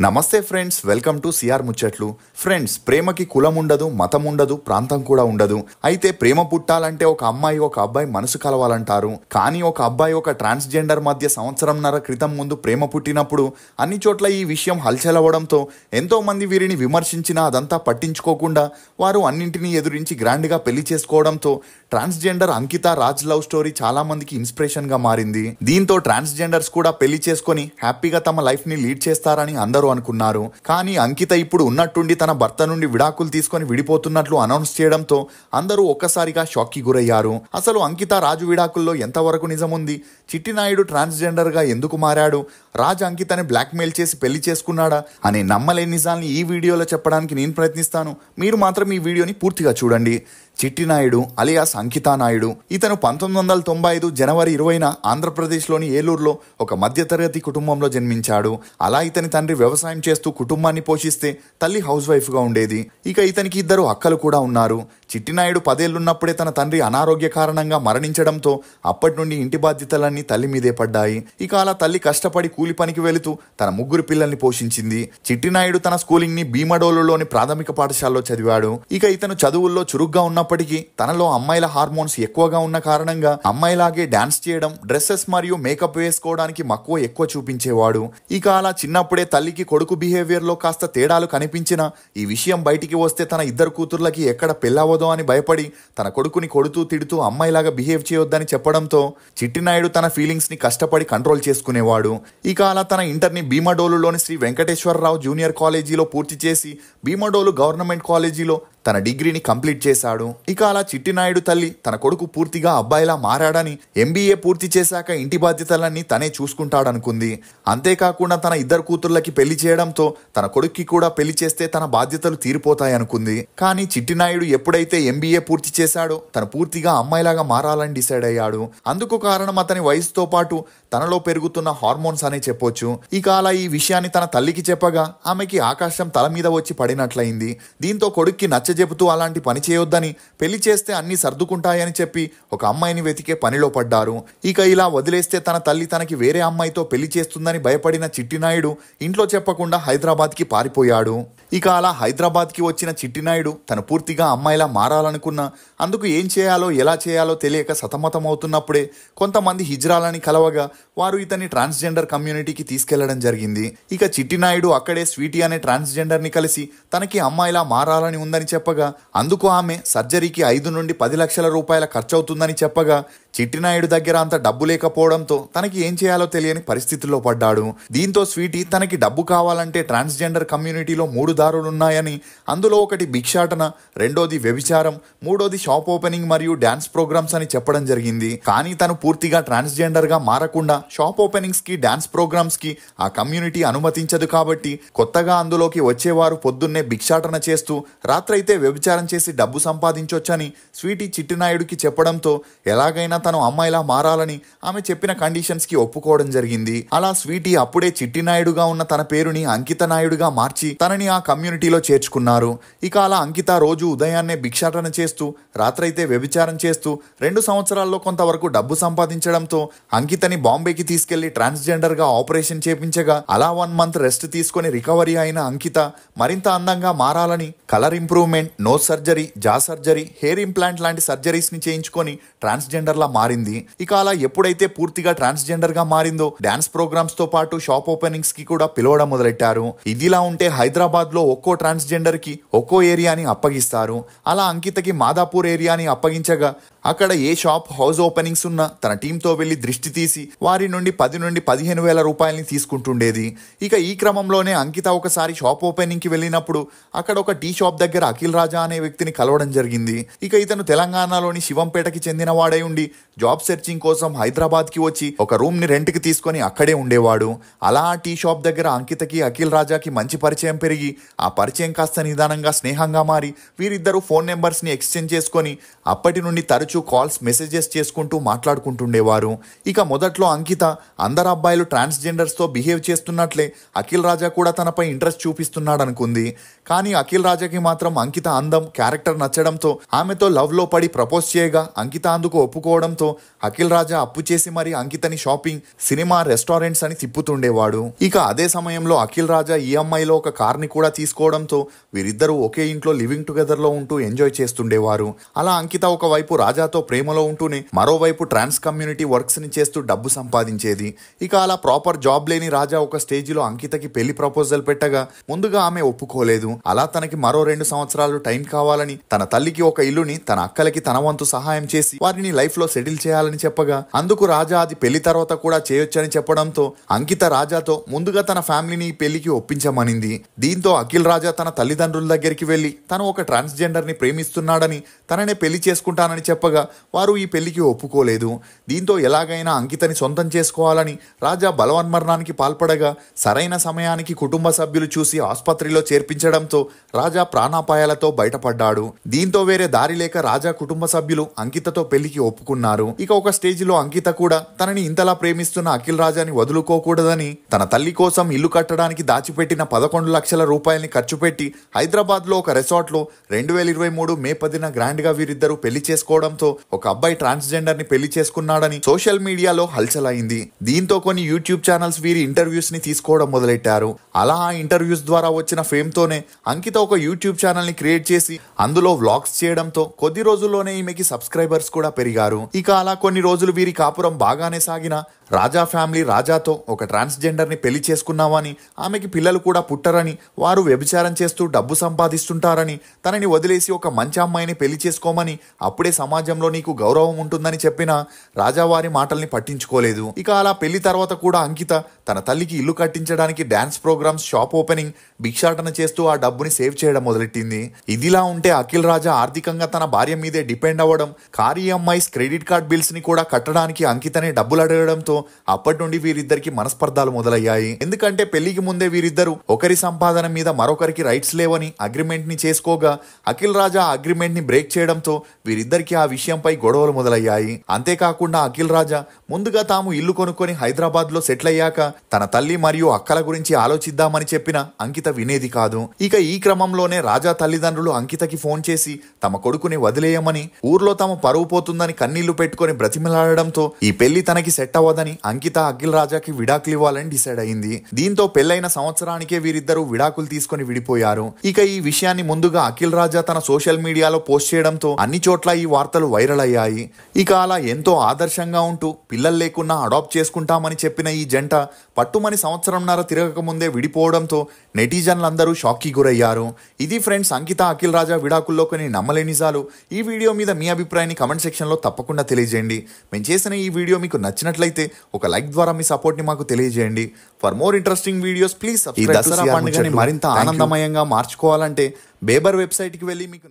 నమస్తే friends, welcome to CR ముచ్చట్లు. Friends, ప్రేమకి కులం ఉండదు, మతం ఉండదు, ప్రాంతం కూడా ఉండదు. అయితే ప్రేమ పుట్టాలంటే ఒక అమ్మాయి ఒక అబ్బాయి మనసు కలవాలంటారు. కానీ ఒక అబ్బాయి ఒక ట్రాన్స్జెండర్ మధ్య సంవత్సరంన్నర క్రితం ముందు ప్రేమ పుట్టినప్పుడు అన్ని చోట్ల ఈ విషయం హల్చల్ అవ్వడంతో ఎంతో మంది వీరిని విమర్శించినా అదంతా పట్టించుకోకుండా వారు అన్నింటినీ ఎదురించి గ్రాండ్గా పెళ్లి చేసుకోవడంతో ట్రాన్స్జెండర్ అంకిత రాజ్ లవ్ స్టోరీ చాలా మందికి ఇన్స్పిరేషన్ గా మారింది. దీంతో ట్రాన్స్జెండర్స్ కూడా పెళ్లి చేసుకొని హ్యాపీగా తమ లైఫ్ ని లీడ్ చేస్తారని అందరూ అనుకున్నారు. కానీ అంకిత ఇప్పుడు ఉన్నట్టుండి తన భర్త నుండి విడాకులు తీసుకొని విడిపోతున్నట్లు అనౌన్స్ చేయడంతో అందరూ ఒక్కసారిగా షాక్ కి గురయ్యారు. అసలు అంకిత రాజు విడాకుల్లో ఎంతవరకు నిజముంది? చిట్టినాయుడు ట్రాన్స్జెండర్ గా ఎందుకు మారాడు? రాజ్ అంకితని బ్లాక్మెయిల్ చేసి పెళ్లి చేసుకున్నాడా అనే నమ్మలేని నిజాల్ని ఈ వీడియోలో చెప్పడానికి నేను ప్రయత్నిస్తాను. మీరు మాత్రం ఈ వీడియోని పూర్తిగా చూడండి. చిట్టినాయుడు అలియాస్ అంకితా నాయుడు. ఇతను 1995 జనవరి 20న ఆంధ్రప్రదేశ్లోని ఏలూరులో ఒక మధ్యతరగతి కుటుంబంలో జన్మించాడు. అలా ఇతని తండ్రి వ్యవసాయం చేస్తూ కుటుంబాన్ని పోషిస్తే తల్లి హౌస్ వైఫ్ గా ఉండేది. ఇక ఇతనికి 2 అక్కలు కూడా ఉన్నారు. చిట్టినాయుడు 10 ఏళ్లున్నప్పుడే తన తండ్రి అనారోగ్య కారణంగా మరణించడంతో అప్పటి నుండి ఇంటి బాధ్యతలన్నీ తల్లి మీదే పడ్డాయి. ఇక అలా తల్లి కష్టపడి కూలి పనికి వెళుతూ తన 3 పిల్లల్ని పోషించింది. చిట్టినాయుడు తన స్కూలింగ్ ని భీమడోలులోని ప్రాథమిక పాఠశాలలో చదివాడు. ఇక ఇతను చదువుల్లో చురుగ్గా ఉన్నప్పటికీ తనలో అమ్మాయిల హార్మోన్స్ ఎక్కువగా ఉన్న కారణంగా అమ్మాయిలాగే డాన్స్ చేయడం, డ్రెస్సెస్ మరియు మేకప్ వేసుకోవడానికి మక్కువ ఎక్కువ చూపించేవాడు. ఇక అలా చిన్నప్పుడే తల్లికి కొడుకు బిహేవియర్ లో కాస్త తేడాలు కనిపించినా ఈ విషయం బయటికి వస్తే తన 2 కూతుర్లకి ఎక్కడ పెళ్ళవదో అని భయపడి తన కొడుకుని కొడుతూ తిడుతూ అమ్మాయిలాగా బిహేవ్ చేయొద్దని చెప్పడంతో చిట్టినాయుడు తన ఫీలింగ్స్ ని కష్టపడి కంట్రోల్ చేసుకునేవాడు. ఇక అలా తన ఇంటర్ని భీమడోలులోని శ్రీ వెంకటేశ్వరరావు జూనియర్ కాలేజీలో పూర్తి చేసి భీమడోలు గవర్నమెంట్ కాలేజీలో తన డిగ్రీని కంప్లీట్ చేశాడు. ఇక అలా చిట్టినాయుడు తల్లి తన కొడుకు పూర్తిగా అబ్బాయిలా మారాడని MBA పూర్తి చేశాక ఇంటి బాధ్యతలన్నీ తనే చూసుకుంటాడనుకుంది. అంతేకాకుండా తన 2 కూతుర్లకి పెళ్లి చేయడంతో తన కొడుక్కి కూడా పెళ్లి చేస్తే తన బాధ్యతలు తీరిపోతాయనుకుంది. కానీ చిట్టినాయుడు ఎప్పుడైతే MBA పూర్తి చేశాడో తను పూర్తిగా అమ్మాయిలాగా మారాలని డిసైడ్ అయ్యాడు. అందుకు కారణం అతని వయసుతో పాటు తనలో పెరుగుతున్న హార్మోన్స్ అనే చెప్పొచ్చు. ఇక అలా ఈ విషయాన్ని తన తల్లికి చెప్పగా ఆమెకి ఆకాశం తల మీద వచ్చి పడినట్లయింది. దీంతో కొడుక్కి చెబుతూ అలాంటి పని చేయొద్దని, పెళ్లి చేస్తే అన్ని సర్దుకుంటాయని చెప్పి ఒక అమ్మాయిని వెతికే పనిలో పడ్డారు. ఇక ఇలా వదిలేస్తే తన తల్లి తనకి వేరే అమ్మాయితో పెళ్లి చేస్తుందని భయపడిన చిట్టినాయుడు ఇంట్లో చెప్పకుండా హైదరాబాద్కి పారిపోయాడు. ఇక అలా హైదరాబాద్కి వచ్చిన చిట్టినాయుడు తను పూర్తిగా అమ్మాయిలా మారాలనుకున్నా అందుకు ఏం చేయాలో ఎలా చేయాలో తెలియక సతమతమవుతున్నప్పుడే కొంతమంది హిజ్రాలని కలవగా వారు ఇతన్ని ట్రాన్స్జెండర్ కమ్యూనిటీకి తీసుకెళ్లడం జరిగింది. ఇక చిట్టినాయుడు అక్కడే స్వీటీ అనే ట్రాన్స్జెండర్ ని కలిసి తనకి అమ్మాయిలా మారాలని ఉందని చెప్పగా అందుకు ఆమె సర్జరీకి 5 నుండి 10 లక్షల రూపాయల ఖర్చు అవుతుందని చెప్పగా చిట్టినాయుడు దగ్గర అంత డబ్బు లేకపోవడంతో తనకి ఏం చేయాలో తెలియని పరిస్థితుల్లో పడ్డాడు. దీంతో స్వీటీ తనకి డబ్బు కావాలంటే ట్రాన్స్జెండర్ కమ్యూనిటీలో 3 దారులున్నాయని, అందులో ఒకటి భిక్షాటన, రెండోది వ్యభిచారం, మూడోది షాప్ ఓపెనింగ్ మరియు డాన్స్ ప్రోగ్రామ్స్ అని చెప్పడం జరిగింది. కానీ తను పూర్తిగా ట్రాన్స్జెండర్ గా మారకుండా షాప్ ఓపెనింగ్స్ కి డాన్స్ ప్రోగ్రామ్స్ కి ఆ కమ్యూనిటీ అనుమతించదు. కాబట్టి కొత్తగా అందులోకి వచ్చేవారు పొద్దున్నే భిక్షాటన చేస్తూ రాత్రైతే వ్యభిచారం చేసి డబ్బు సంపాదించొచ్చని స్వీటీ చిట్టినాయుడికి చెప్పడంతో ఎలాగైనా తను అమ్మాయిలా మారాలని ఆమె చెప్పిన కండిషన్స్ కి ఒప్పుకోవడం జరిగింది. అలా స్వీటీ అప్పుడే చిట్టినాయుడుగా ఉన్న తన పేరుని అంకిత నాయుడుగా మార్చి తనని ఆ కమ్యూనిటీలో చేర్చుకున్నారు. ఇక అలా అంకిత రోజు ఉదయాన్నే భిక్షాటన చేస్తూ రాత్రైతే వ్యభిచారం చేస్తూ 2 సంవత్సరాల్లో కొంతవరకు డబ్బు సంపాదించడంతో అంకితని బాంబేకి తీసుకెళ్లి ట్రాన్స్జెండర్ గా ఆపరేషన్ చేపించగా అలా 1 మంత్ రెస్ట్ తీసుకుని రికవరీ అయిన అంకిత మరింత అందంగా మారాలని కలర్ ఇంప్రూవ్మెంట్, నోస్ సర్జరీ, జా సర్జరీ, హెయిర్ ఇంప్లాంట్ లాంటి సర్జరీస్ ని చేయించుకొని ట్రాన్స్జెండర్ లా మారింది. ఇక అలా ఎప్పుడైతే పూర్తిగా ట్రాన్స్జెండర్ గా మారిందో డాన్స్ ప్రోగ్రామ్స్ తో పాటు షాప్ ఓపెనింగ్స్ కి కూడా పిలవడం మొదలెట్టారు. ఇదిలా ఉంటే హైదరాబాద్ లో ఒక్కో ట్రాన్స్జెండర్ కి ఒక్కో ఏరియాని అప్పగిస్తారు. అలా అంకితకి మాదాపూర్ ఏరియాని అప్పగించగా అక్కడ ఏ షాప్ హౌస్ ఓపెనింగ్స్ ఉన్నా తన టీంతో వెళ్లి దృష్టి తీసి వారి నుండి 10 నుండి 15 వేల రూపాయలని తీసుకుంటుండేది. ఇక ఈ క్రమంలోనే అంకిత ఒకసారి షాప్ ఓపెనింగ్ కి వెళ్ళినప్పుడు అక్కడ ఒక టీ షాప్ దగ్గర అఖిల్ రాజా అనే వ్యక్తిని కలవడం జరిగింది. ఇక ఇతను తెలంగాణలోని శివంపేటకి చెందిన వాడై ఉండి జాబ్ సెర్చింగ్ కోసం హైదరాబాద్ కి వచ్చి ఒక రూమ్ ని రెంట్ కి తీసుకొని అక్కడే ఉండేవాడు. అలా ఆ టీ షాప్ దగ్గర అంకితకి అఖిల్ రాజాకి మంచి పరిచయం పెరిగి ఆ పరిచయం కాస్త నిదానంగా స్నేహంగా మారి వీరిద్దరూ ఫోన్ నెంబర్స్ ని ఎక్స్చేంజ్ చేసుకొని అప్పటి నుండి తరచూ తరచూ కాల్స్ మెసేజెస్ చేసుకుంటూ మాట్లాడుకుంటుండేవారు. ఇక మొదట్లో అంకిత అందరు అబ్బాయిలు ట్రాన్స్జెండర్స్ తో బిహేవ్ చేస్తున్నట్లే అఖిల్ రాజా కూడా తనపై ఇంట్రెస్ట్ చూపిస్తున్నాడు అనుకుంది. కానీ అఖిల్ రాజాకి మాత్రం అంకిత అందం, క్యారెక్టర్ నచ్చడంతో ఆమెతో లవ్ లో పడి ప్రపోజ్ చేయగా అంకిత అందుకు ఒప్పుకోవడంతో అఖిల్ రాజా అప్పు చేసి మరి అంకితని షాపింగ్, సినిమా, రెస్టారెంట్స్ అని తిప్పుతుండేవాడు. ఇక అదే సమయంలో అఖిల్ రాజా ఈఎంఐలో ఒక కార్ ని కూడా తీసుకోవడంతో వీరిద్దరూ ఒకే ఇంట్లో లివింగ్ టుగెదర్ లో ఉంటూ ఎంజాయ్ చేస్తుండేవారు. అలా అంకిత ఒకవైపు రాజాతో ప్రేమలో ఉంటూనే మరోవైపు ట్రాన్స్ కమ్యూనిటీ వర్క్స్ ని చేస్తూ డబ్బు సంపాదించేది. ఇక అలా ప్రాపర్ జాబ్ లేని రాజా ఒక స్టేజ్ లో అంకితకి పెళ్లి ప్రపోజల్ పెట్టగా ముందుగా ఆమె ఒప్పుకోలేదు. అలా తనకి మరో 2 సంవత్సరాలు టైం కావాలని తన తల్లికి ఒక ఇల్లుని, తన అక్కలకి తన వంతు సహాయం చేసి వారిని లైఫ్ లో సెటిల్ చేయాలని చెప్పగా అందుకు రాజా అది పెళ్లి తర్వాత కూడా చేయొచ్చని చెప్పడంతో అంకిత రాజాతో ముందుగా తన ఫ్యామిలీని ఈ పెళ్లికి ఒప్పించమనింది. దీంతో అఖిల్ రాజా తన తల్లిదండ్రుల దగ్గరికి వెళ్లి తను ఒక ట్రాన్స్జెండర్ ని ప్రేమిస్తున్నాడని, తననే పెళ్లి చేసుకుంటానని చెప్పగా వారు ఈ పెళ్లికి ఒప్పుకోలేదు. దీంతో ఎలాగైనా అంకితని సొంతం చేసుకోవాలని రాజా బలవన్మరణానికి పాల్పడగా సరైన సమయానికి కుటుంబ సభ్యులు చూసి ఆసుపత్రిలో చేర్పించడంతో రాజా ప్రాణాపాయాలతో బయటపడ్డాడు. దీంతో వేరే దారి లేక రాజా కుటుంబ సభ్యులు అంకితతో పెళ్లికి ఒప్పుకున్నారు. ఇక ఒక స్టేజ్ లో అంకిత కూడా తనని ఇంతలా ప్రేమిస్తున్న అఖిల్ రాజాని వదులుకోకూడదని తన తల్లి కోసం ఇల్లు కట్టడానికి దాచిపెట్టిన 11 లక్షల రూపాయలని ఖర్చు పెట్టి హైదరాబాద్ లో ఒక రిసార్ట్ లో 2023 మే 10న గ్రాండ్ గా వీరిద్దరూ పెళ్లి చేసుకోవడంతో ఒక అబ్బాయి ట్రాన్స్జెండర్ ని పెళ్లి చేసుకున్నాడని సోషల్ మీడియాలో హల్చల్ అయింది. దీంతో కొన్ని యూట్యూబ్ ఛానల్స్ వీరి ఇంటర్వ్యూస్ ని తీసుకోవడం మొదలెట్టారు. అలా ఆ ఇంటర్వ్యూస్ ద్వారా వచ్చిన ఫేమ్ తోనే అంకిత ఒక యూట్యూబ్ ఛానల్ ని క్రియేట్ చేసి అందులో వ్లాగ్స్ చేయడంతో కొద్ది రోజుల్లోనే ఈమెకి సబ్స్క్రైబర్స్ కూడా పెరిగారు. ఇక అలా కొన్ని రోజులు వీరి కాపురం బాగానే సాగిన రాజా ఫ్యామిలీ రాజాతో ఒక ట్రాన్స్జెండర్ ని పెళ్లి చేసుకున్నామని, ఆమెకి పిల్లలు కూడా పుట్టరని, వారు వ్యభిచారం చేస్తూ డబ్బు సంపాదిస్తుంటారని, తనని వదిలేసి ఒక మంచి అమ్మాయిని పెళ్లి చేసుకోమని, అప్పుడే సమాజంలో నీకు గౌరవం ఉంటుందని చెప్పిన రాజా వారి మాటల్ని పట్టించుకోలేదు. ఇక అలా పెళ్లి తర్వాత కూడా అంకిత తన తల్లికి ఇల్లు కట్టించడానికి డాన్స్ ప్రోగ్రామ్స్, షాప్ ఓపెనింగ్, భిక్షాటన చేస్తూ ఆ డబ్బుని సేవ్ చేయడం మొదలెట్టింది. ఇదిలా ఉంటే అఖిల్ రాజా ఆర్థికంగా తన భార్య మీదే డిపెండ్ అవ్వడం, car EMIs, credit card bills ని కూడా కట్టడానికి అంకితనే డబ్బులు అడగడంతో అప్పటి నుండి వీరిద్దరికి మనస్పర్ధాలు మొదలయ్యాయి. ఎందుకంటే పెళ్లికి ముందే వీరిద్దరు ఒకరి సంపాదన మీద మరొకరికి రైట్స్ లేవని అగ్రిమెంట్ ని చేసుకోగా అఖిల్ రాజా అగ్రిమెంట్ ని బ్రేక్ చేయడంతో వీరిద్దరికి ఆ విషయంపై గొడవలు మొదలయ్యాయి. అంతేకాకుండా అఖిల్ రాజా ముందుగా తాము ఇల్లు కొనుక్కొని హైదరాబాద్ లో సెటిల్ అయ్యాక తన తల్లి మరియు అక్కల గురించి ఆలోచిద్దామని చెప్పిన అంకిత వినేది కాదు. ఇక ఈ క్రమంలోనే రాజా తల్లిదండ్రులు అంకితకి ఫోన్ చేసి తమ కొడుకుని వదిలేయమని, ఊర్లో తమ పరువు పోతుందని కన్నీళ్లు పెట్టుకుని బ్రతిమలాడడంతో ఈ పెళ్లి తనకి సెట్ అవ్వదని అంకిత అఖిల్ రాజాకి విడాకులు ఇవ్వాలని డిసైడ్ అయింది. దీంతో పెళ్లైన సంవత్సరానికే వీరిద్దరూ విడాకులు తీసుకుని విడిపోయారు. ఇక ఈ విషయాన్ని ముందుగా అఖిల్ రాజా తన సోషల్ మీడియాలో పోస్ట్ చేయడంతో అన్ని చోట్ల ఈ వార్తలు వైరల్ అయ్యాయి. ఇక అలా ఎంతో ఆదర్శంగా ఉంటూ పిల్లలు లేకున్నా అడాప్ట్ చేసుకుంటామని చెప్పిన ఈ జంట పట్టుమని సంవత్సరంన్నర తిరగక ముందే విడిపోవడంతో నెటిజన్లందరూ షాక్ కి గురయ్యారు. ఇది ఫ్రెండ్స్ అంకిత అఖిల్ రాజా విడాకుల్లో కొన్ని నమ్మలేని నిజాలు. ఈ వీడియో మీద మీ అభిప్రాయాన్ని కమెంట్ సెక్షన్ లో తప్పకుండా తెలియజేయండి. మేము చేసిన ఈ వీడియో మీకు నచ్చినట్లయితే ఒక లైక్ ద్వారా మీ సపోర్ట్ ని మాకు తెలియజేయండి. For more interesting videos please subscribe. ఈ దసరా పండుగని మరింత ఆనందమయంగా మార్చుకోవాలంటే బేబర్ వెబ్సైట్ కి వెళ్ళి మీకు